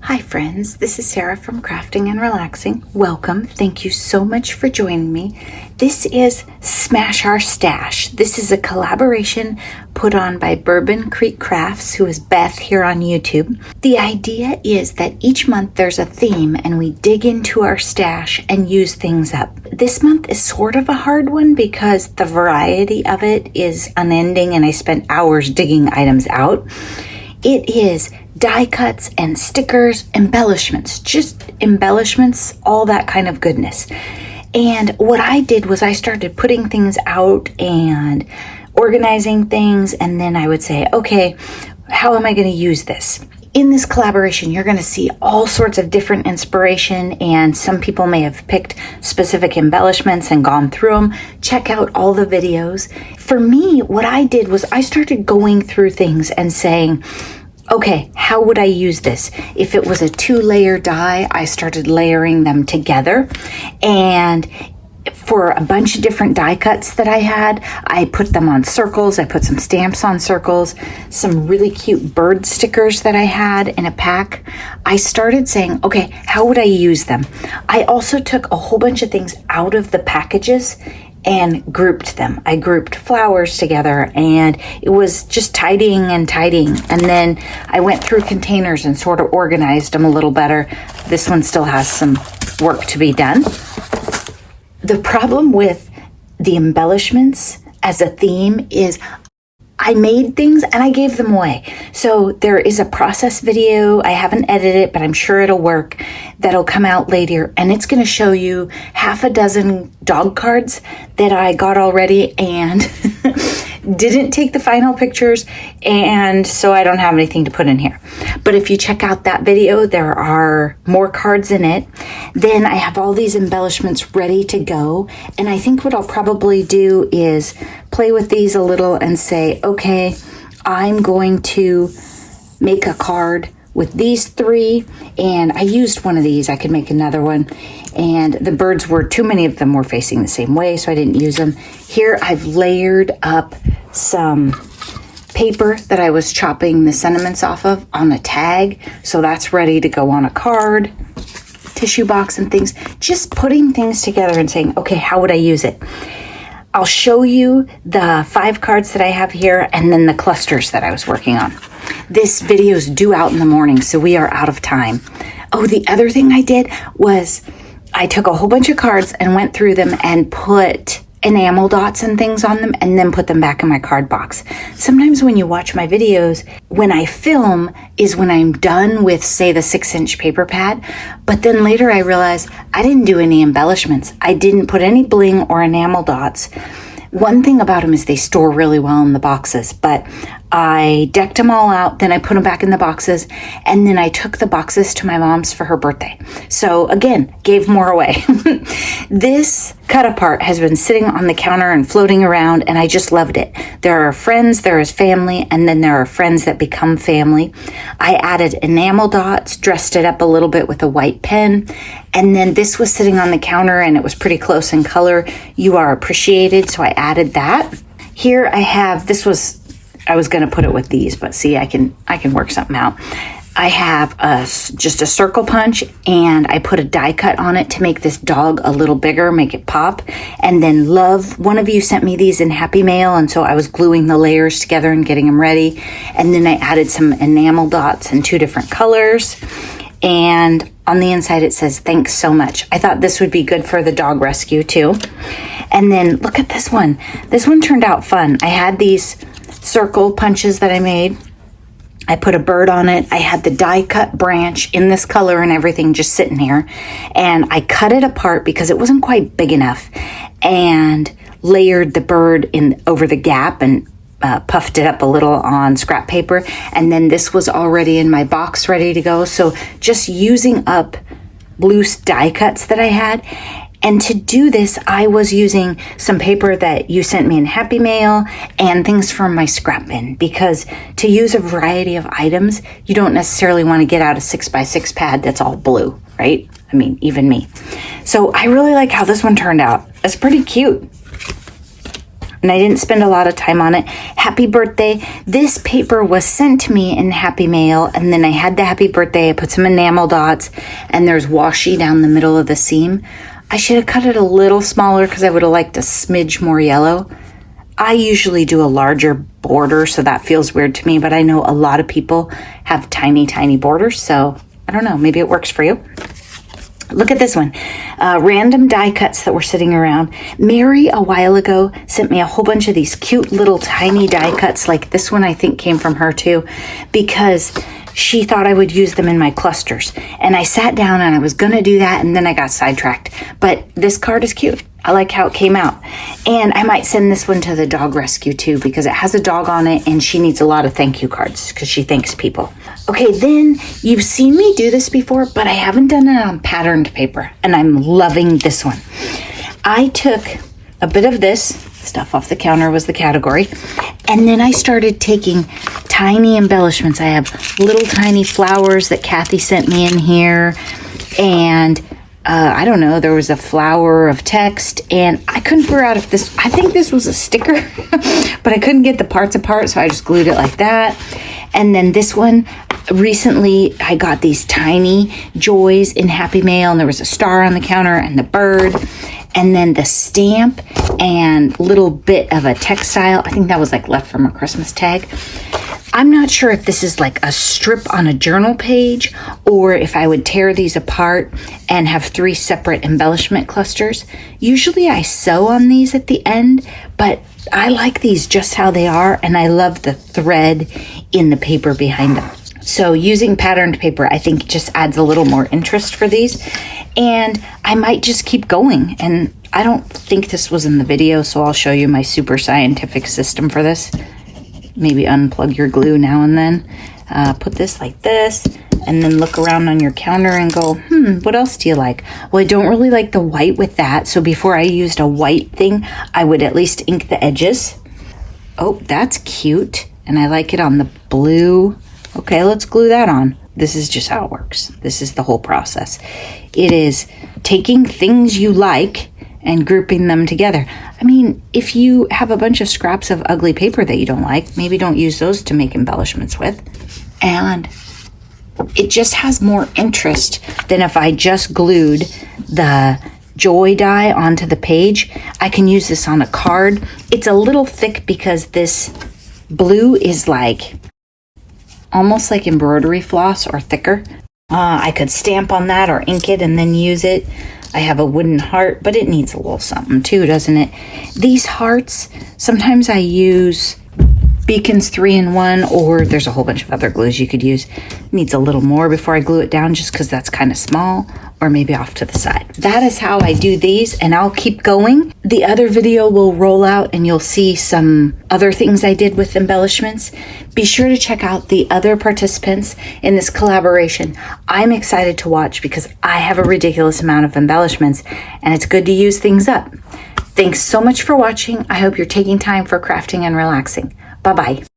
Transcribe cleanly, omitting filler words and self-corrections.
Hi friends, this is Sarah from Crafting and Relaxing. Welcome. Thank you so much for joining me. This is Smash Our Stash. This is a collaboration put on by Bourbon Creek Crafts, who is Beth here on YouTube. The idea is that each month there's a theme and we dig into our stash and use things up. This month is sort of a hard one because the variety of it is unending and I spent hours digging items out. It is die cuts and stickers, embellishments, just embellishments, all that kind of goodness. And what I did was I started putting things out and organizing things, and then I would say, okay, how am I going to use this? In this collaboration, you're going to see all sorts of different inspiration, and some people may have picked specific embellishments and gone through them. Check out all the videos. For me, what I did was I started going through things and saying, okay, how would I use this? If it was a 2-layer die, I started layering them together. And for a bunch of different die cuts that I had, I put them on circles. I put some stamps on circles, some really cute bird stickers that I had in a pack. I started saying, okay, how would I use them? I also took a whole bunch of things out of the packages and grouped them. I grouped flowers together and it was just tidying. And then I went through containers and sort of organized them a little better. This one still has some work to be done. The problem with the embellishments as a theme is I made things and I gave them away. So there is a process video. I haven't edited it, but I'm sure it'll work. That'll come out later. And it's going to show you half a dozen dog cards that I got already and didn't take the final pictures. And so I don't have anything to put in here. But if you check out that video, there are more cards in it. Then I have all these embellishments ready to go. And I think what I'll probably do is play with these a little and say, okay, I'm going to make a card with these 3. And I used one of these. I could make another one. And the birds were, too many of them were facing the same way, so I didn't use them. Here I've layered up some paper that I was chopping the sentiments off of on a tag. So that's ready to go on a card, tissue box and things. Just putting things together and saying, okay, how would I use it? I'll show you the 5 cards that I have here and then the clusters that I was working on. This video is due out in the morning, so we are out of time. Oh, the other thing I did was I took a whole bunch of cards and went through them and put enamel dots and things on them and then put them back in my card box. Sometimes when you watch my videos, when I film is when I'm done with, say, the 6-inch paper pad. But then later I realized I didn't do any embellishments. I didn't put any bling or enamel dots. One thing about them is they store really well in the boxes, but I decked them all out, then I put them back in the boxes, and then I took the boxes to my mom's for her birthday. So again, gave more away. This cut apart has been sitting on the counter and floating around, and I just loved it. There are friends, there is family, and then there are friends that become family. I added enamel dots, dressed it up a little bit with a white pen, and then this was sitting on the counter and it was pretty close in color. You are appreciated, so I added that. Here I have, I was going to put it with these, but see, I can work something out. I have just a circle punch, and I put a die cut on it to make this dog a little bigger, make it pop. And then one of you sent me these in Happy Mail, and so I was gluing the layers together and getting them ready. And then I added some enamel dots in 2 different colors. And on the inside it says, thanks so much. I thought this would be good for the dog rescue too. And then look at this one. This one turned out fun. I had these circle punches that I made. I put a bird on it. I had the die cut branch in this color and everything just sitting here. And I cut it apart because it wasn't quite big enough, and layered the bird in over the gap and puffed it up a little on scrap paper. And then this was already in my box ready to go. So just using up loose die cuts that I had. And to do this, I was using some paper that you sent me in Happy Mail and things from my scrap bin, because to use a variety of items, you don't necessarily want to get out a 6x6 pad that's all blue, right? I mean, even me. So I really like how this one turned out. It's pretty cute. and I didn't spend a lot of time on it. Happy birthday. This paper was sent to me in Happy Mail, and then I had the happy birthday. I put some enamel dots, and there's washi down the middle of the seam. I should have cut it a little smaller because I would have liked a smidge more yellow. I usually do a larger border, so that feels weird to me, but I know a lot of people have tiny, tiny borders, so I don't know, maybe it works for you. Look at this one. Random die cuts that were sitting around. Mary, a while ago, sent me a whole bunch of these cute little tiny die cuts, like this one I think came from her too, because she thought I would use them in my clusters. And I sat down and I was going to do that, and then I got sidetracked. But this card is cute. I like how it came out. And I might send this one to the dog rescue too, because it has a dog on it and she needs a lot of thank you cards because she thanks people. Okay, then you've seen me do this before, but I haven't done it on patterned paper, and I'm loving this one. I took a bit of this, stuff off the counter was the category, and then I started taking tiny embellishments. I have little tiny flowers that Kathy sent me in here, and I don't know, there was a flower of text, and I couldn't figure out if this, I think this was a sticker, but I couldn't get the parts apart, so I just glued it like that. And then this one, recently I got these tiny joys in Happy Mail, and there was a star on the counter and the bird, and then the stamp and little bit of a textile. I think that was like left from a Christmas tag. I'm not sure if this is like a strip on a journal page, or if I would tear these apart and have 3 separate embellishment clusters. Usually I sew on these at the end, but I like these just how they are, and I love the thread in the paper behind them. So using patterned paper, I think just adds a little more interest for these, and I might just keep going. And I don't think this was in the video, so I'll show you my super scientific system for this. Maybe unplug your glue now and then. Put this like this, and then look around on your counter and go, what else do you like? Well, I don't really like the white with that, so before I used a white thing, I would at least ink the edges. Oh, that's cute, and I like it on the blue. Okay, let's glue that on. This is just how it works. This is the whole process. It is taking things you like and grouping them together. I mean, if you have a bunch of scraps of ugly paper that you don't like, maybe don't use those to make embellishments with. And it just has more interest than if I just glued the joy die onto the page. I can use this on a card. It's a little thick because this blue is like almost like embroidery floss or thicker. I could stamp on that or ink it and then use it. I have a wooden heart, but it needs a little something too, doesn't it? These hearts, sometimes I use Beacon's 3-in-1, or there's a whole bunch of other glues you could use. It needs a little more before I glue it down, just because that's kind of small, or maybe off to the side. That is how I do these, and I'll keep going. The other video will roll out and you'll see some other things I did with embellishments. Be sure to check out the other participants in this collaboration. I'm excited to watch because I have a ridiculous amount of embellishments, and it's good to use things up. Thanks so much for watching. I hope you're taking time for crafting and relaxing. Bye-bye.